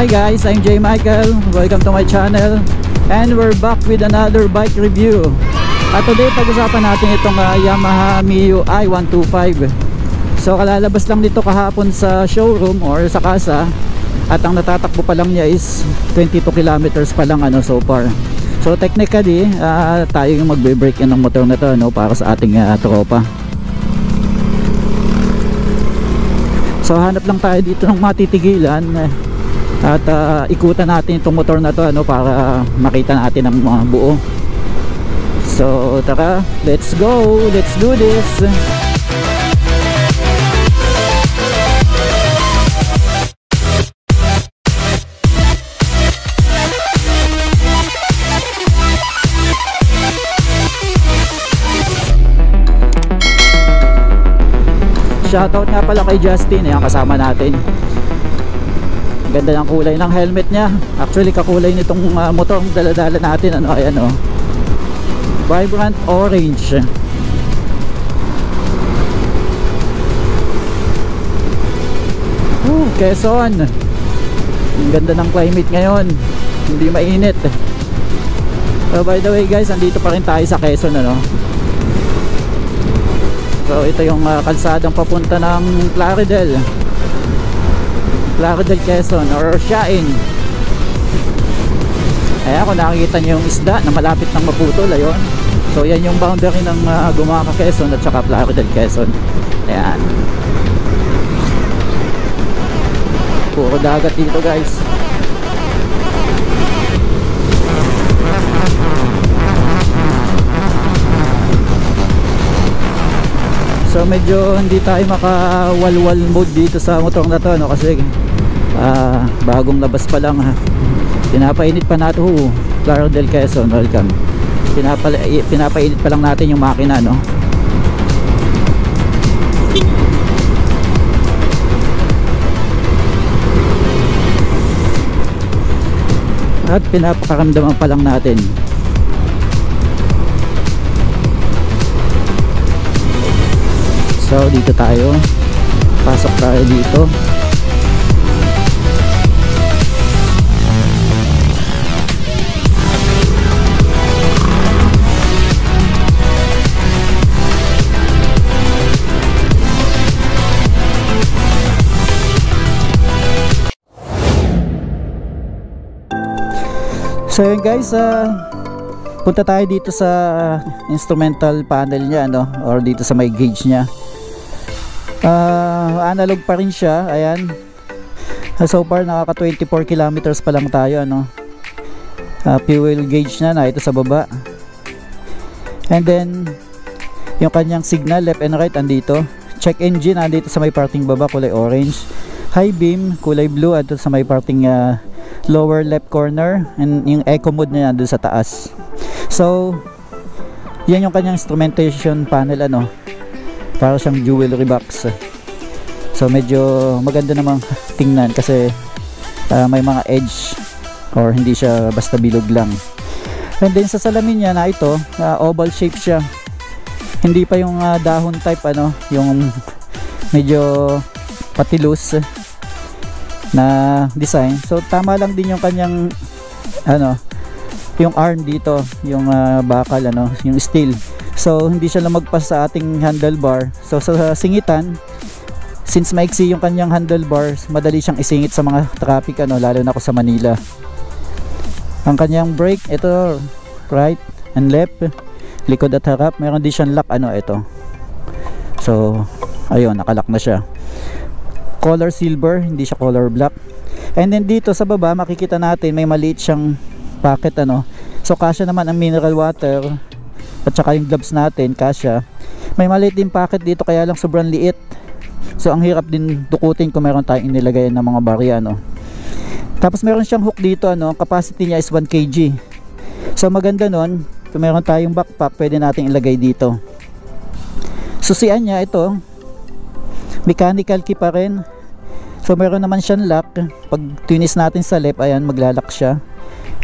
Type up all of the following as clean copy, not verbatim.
Hi guys, I'm J. Michael. Welcome to my channel. And we're back with another bike review. At today, pag-usapan natin itong Yamaha Mio i125. So, kalalabas lang dito kahapon sa showroom or sa kasa. At ang natatakbo pa lang niya is 22 kilometers pa lang so far. So, technically, tayo yung magbe-break in ng motor na to para sa ating tropa. So, hanap lang tayo dito ng matitigilan. At ikutan natin itong motor na to para makita natin ang mga buo. So tara, let's go, let's do this. Shoutout nga pala kay Justin, yung kasama natin. Ganda ng kulay ng helmet niya. Actually kakulay nitong motor ang daladala natin. Ayan vibrant orange. Quezon. Ang ganda ng climate ngayon. Hindi mainit. By the way guys, andito pa rin tayo sa Quezon So ito yung kalsadang papunta ng Plaridel, Quezon or Siain. Ayan, kung nakikita nyo yung isda na malapit ng maputol, ayun. So yan yung boundary ng Gumaca, Quezon at saka Plaridel, Quezon. Ayan, puro dagat dito guys. So medyo hindi tayo makawalwal mode dito sa motor na to kasi bagong labas pa lang pinapainit pa natin. Plaridel, Quezon, welcome. Pinapainit pa lang natin yung makina at pinapakaramdaman pa lang natin. So dito tayo, pasok tayo dito. So yun guys, punta tayo dito sa instrumental panel niya or dito sa may gauge niya. Analog pa rin siya. Ayan, so far nakaka 24 kilometers pa lang tayo fuel gauge na ito sa baba. And then yung kanyang signal left and right andito. Check engine andito sa may parting baba, kulay orange. High beam kulay blue andito sa may parting lower left corner, and yung eco mode na doon sa taas. So yan yung kanyang instrumentation panel para siyang jewelry box. So medyo maganda namang tingnan kasi may mga edge or hindi siya basta bilog lang. And then sa salamin niya ito oval shape siya, hindi pa yung dahon type yung medyo patilos na design. So tama lang din yung kanyang yung arm dito, yung bakal yung steel. So hindi siya lumagpas sa ating handlebar. So sa singitan, since maiksi yung kanyang handlebars, madali siyang isingit sa mga traffic lalo na ako sa Manila. Ang kanyang brake, ito right and left, likod at harap. Meron din siyang lock ito. So ayun, nakalock na siya. Color silver, hindi siya color black. And then dito sa baba makikita natin may maliit siyang pocket so kasya naman ang mineral water at saka yung gloves natin kasya. May maliit din pocket dito kaya lang sobrang liit, so ang hirap din dukutin kung meron tayong inilagay ng mga barya Tapos meron siyang hook dito capacity niya is 1 kg. So maganda nun kung meron tayong backpack, pwede natin ilagay dito. Susian niya ito, mechanical key pa rin. So meron naman siyang lock. Pag twist natin sa left, ayan, maglalak siya.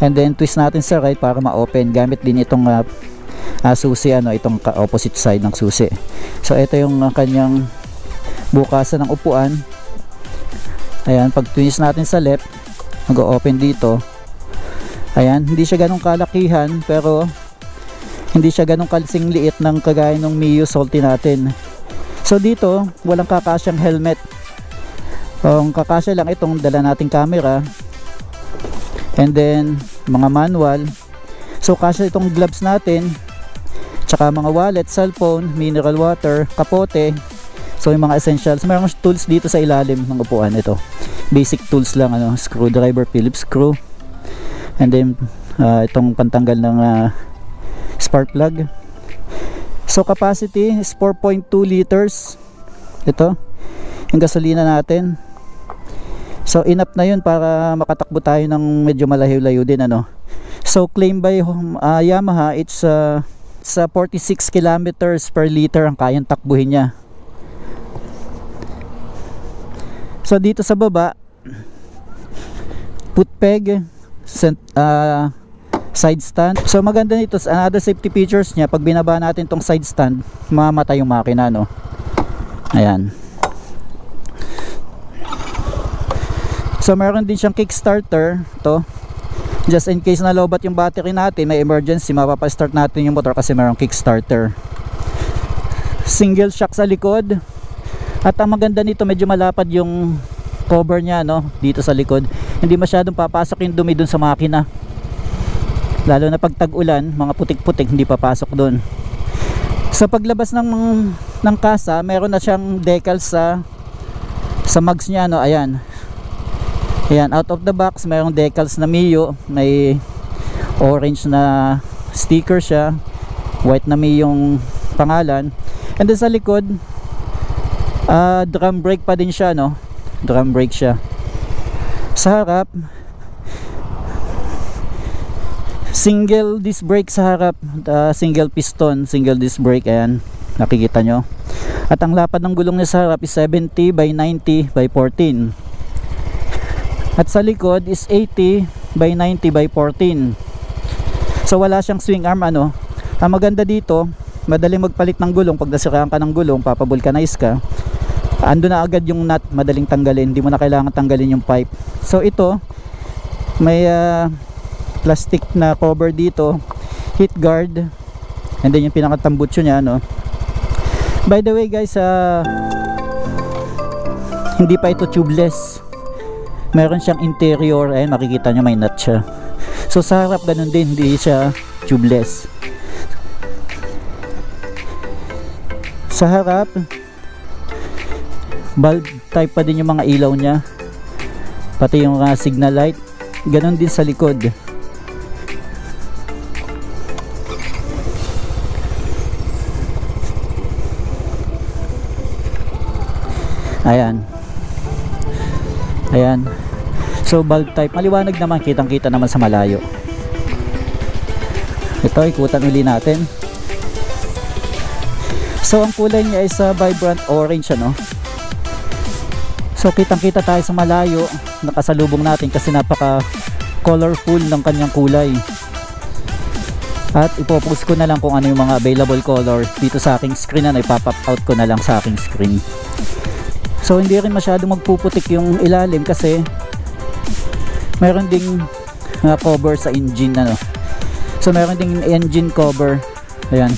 And then twist natin sa right para ma-open. Gamit din itong susi, itong opposite side ng susi. So ito yung kanyang bukasan ng upuan. Ayan, pag twist natin sa left, mag-open dito. Ayan, hindi siya ganong kalakihan pero hindi siya ganong kalsing liit ng kagaya ng Mio Salty natin. So dito walang kakasyang helmet. Ang kakasya lang itong dala nating camera and then mga manual. So kasya itong gloves natin, tsaka mga wallet, cellphone, mineral water, kapote. So yung mga essentials. Mayroong tools dito sa ilalim ng upuan. Ito basic tools lang, ano, screwdriver, Phillips screw, and then itong pantanggal ng spark plug. So capacity is 4.2 liters. Ito yung gasolina natin. So enough na yun para makatakbo tayo ng medyo malayo-layo din, ano. So claim by Yamaha, it's 46 kilometers per liter ang kayang takbuhin niya. So dito sa baba, foot peg, side stand. So maganda nito, another safety features niya, pag binaba natin tong side stand, mamamatay yung makina, no. Ayan. So meron din siyang kickstarter to, just in case na lobat yung battery natin, may emergency, mapapa-start natin yung motor kasi merong kickstarter. Single shock sa likod. At ang maganda nito, medyo malapad yung cover niya, no, dito sa likod. Hindi masyadong papasok yung dumi dun sa makina. Lalo na pag tag-ulan, mga putik-putik hindi papasok dun. Sa paglabas ng kasa, meron na siyang decals sa mugs niya, no. Ayan. Ayan, out of the box, mayroong decals na Mio, may orange na sticker siya, white na Mio yung pangalan. And then sa likod, drum brake pa din siya, no. Drum brake siya. Sa harap, single disc brake sa harap, single piston, single disc brake. Ayan, nakikita nyo. At ang lapad ng gulong niya sa harap is 70 by 90 by 14. At sa likod is 80 by 90 by 14. So wala siyang swing arm, ano. Ang maganda dito, madaling magpalit ng gulong. Pag nasiraan ka ng gulong, papavulcanize ka, ando na agad yung nut, madaling tanggalin, hindi mo na kailangan tanggalin yung pipe. So ito, may plastic na cover dito, heat guard, and then yung pinakatambutso niya, no. By the way guys, hindi pa ito tubeless, meron siyang interior. Ayan, makikita nyo may nut siya. So sa harap ganun din, hindi siya tubeless. Sa harap, bulb type pa din yung mga ilaw niya, pati yung signal light. Ganon din sa likod. Ayan. Ayan. So bulb type, maliwanag naman, kitang kita naman sa malayo. Ito, ikutan uli natin. So ang kulay niya is vibrant orange, ano. So kitang kita tayo sa malayo, nakasalubong natin kasi napaka colorful ng kanyang kulay. At ipopost ko na lang kung ano yung mga available color dito sa aking screen, na ipapop out ko na lang sa aking screen. So hindi rin masyadong magpuputik yung ilalim kasi meron ding cover sa engine, ano. So meron ding engine cover. Ayan.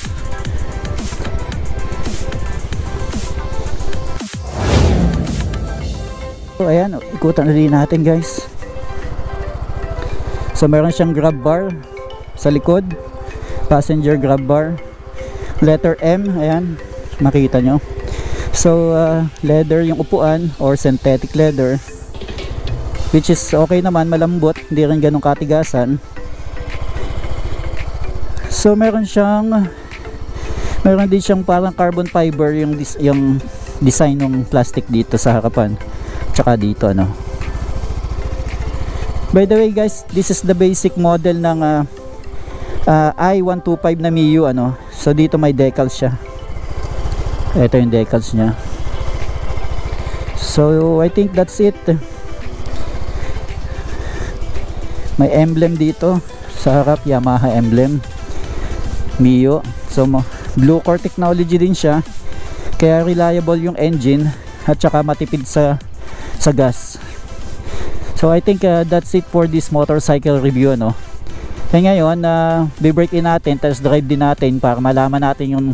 So ayan, ikutan ulit natin guys. So meron siyang grab bar sa likod, passenger grab bar, letter M, ayan, makita nyo. So leather yung upuan, or synthetic leather, which is okay naman, malambot, hindi rin ganun katigasan. So meron din siyang parang carbon fiber yung design ng plastic dito sa harapan, tsaka dito, ano. By the way guys, this is the basic model ng i125 na Mio, ano. So dito may decals siya. Ito yung decals niya. So I think that's it. May emblem dito sa harap, Yamaha emblem, Mio. So blue core technology din siya, kaya reliable yung engine at saka matipid sa gas. So I think that's it for this motorcycle review, no. Kaya ngayon, be-break in natin, test drive din natin para malaman natin yung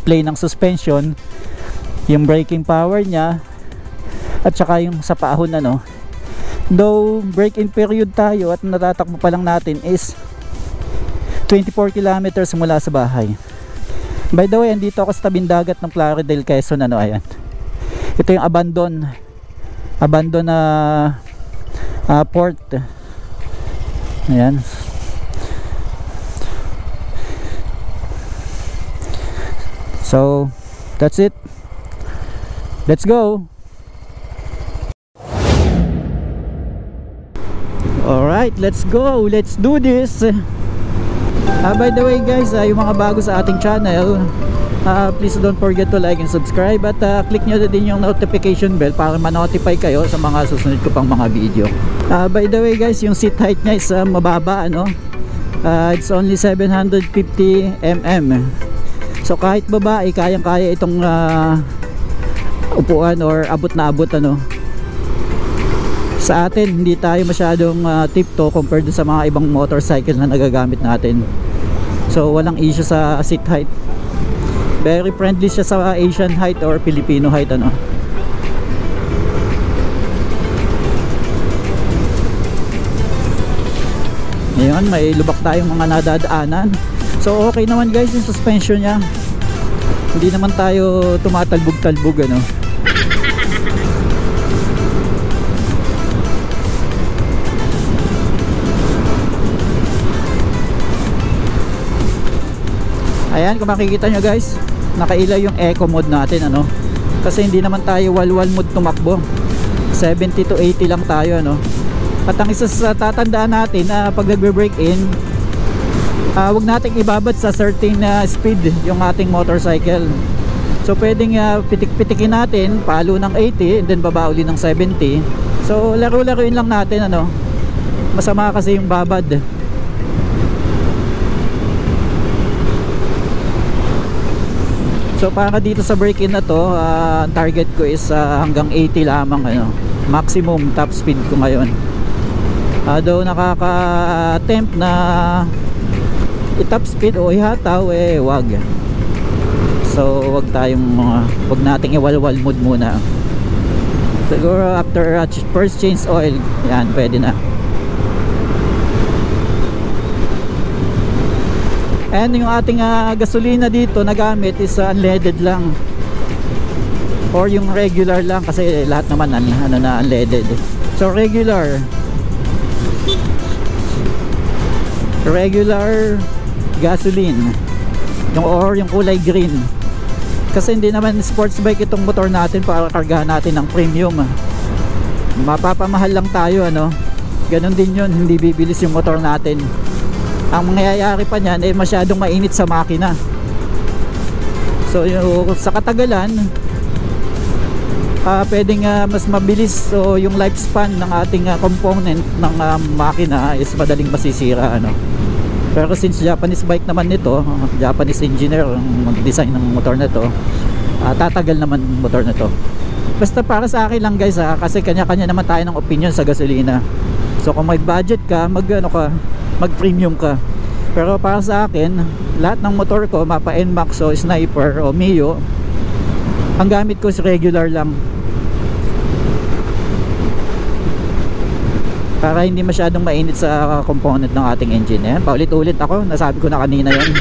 play ng suspension, yung braking power niya, at saka yung sa paahon, ano. Though break-in period tayo at natatakbo pa lang natin is 24 kilometers mula sa bahay. By the way, andito ako sa tabing dagat ng Plaridel, Quezon, ano, ayan. Ito yung abandon na port. Ayan. So that's it, let's go. Alright, let's go, let's do this. By the way guys, yung mga bago sa ating channel, please don't forget to like and subscribe, at click nyo na din yung notification bell para ma-notify kayo sa mga susunod ko pang mga video. By the way guys, yung seat height nya is mababa, ano. It's only 750 mm. So kahit babae, kayang-kaya itong upuan or abot na abot, ano. Sa atin, hindi tayo masyadong tiptoe compared sa mga ibang motorcycle na nagagamit natin. So walang issue sa seat height. Very friendly siya sa Asian height or Filipino height, ano. Ngayon, may lubak tayong mga nadadaanan. So okay naman guys yung suspension niya. Hindi naman tayo tumatalbog-talbog, ano. Ayan, kung makikita nyo guys, nakailaw yung eco mode natin, ano. Kasi hindi naman tayo walwal mode tumakbo. 70 to 80 lang tayo, ano. At ang isa sa tatandaan natin na pag nagbe-break in, huwag nating ibabad sa certain speed yung ating motorcycle. So pwedeng pitik-pitikin natin, palo ng 80 and then baba uli ng 70. So laro-laruin lang natin, ano. Masama kasi yung babad. So para dito sa break-in na to, target ko is hanggang 80 lamang, ano. Maximum top speed ko ngayon. Though nakaka-tempt na i-top speed o ihataw, wag. So wag nating iwalwal mood muna. Siguro after first change oil, yan, pwede na. And yung ating gasolina dito na gamit is unleaded lang, or yung regular lang, kasi lahat naman ano na unleaded. So regular gasoline, yung kulay green, kasi hindi naman sports bike itong motor natin para kargahan natin ng premium. Mapapamahal lang tayo, ano. Ganon din yun, hindi bibilis yung motor natin. Ang mangyayari pa niyan masyadong mainit sa makina. So sa katagalan, pwedeng mas mabilis, so yung lifespan ng ating component ng makina is madaling masisira, ano. Pero since Japanese bike naman nito, Japanese engineer ang mag-design ng motor na to, tatagal naman motor na to. Basta para sa akin lang guys, kasi kanya-kanya naman tayo ng opinion sa gasolina. So kung mag-budget ka, mag-premium ka. Pero para sa akin, lahat ng motor ko, mapa NMAX o Sniper o Mio, ang gamit ko is regular lang, para hindi masyadong mainit sa component ng ating engine. Paulit-ulit ako, nasabi ko na kanina yun.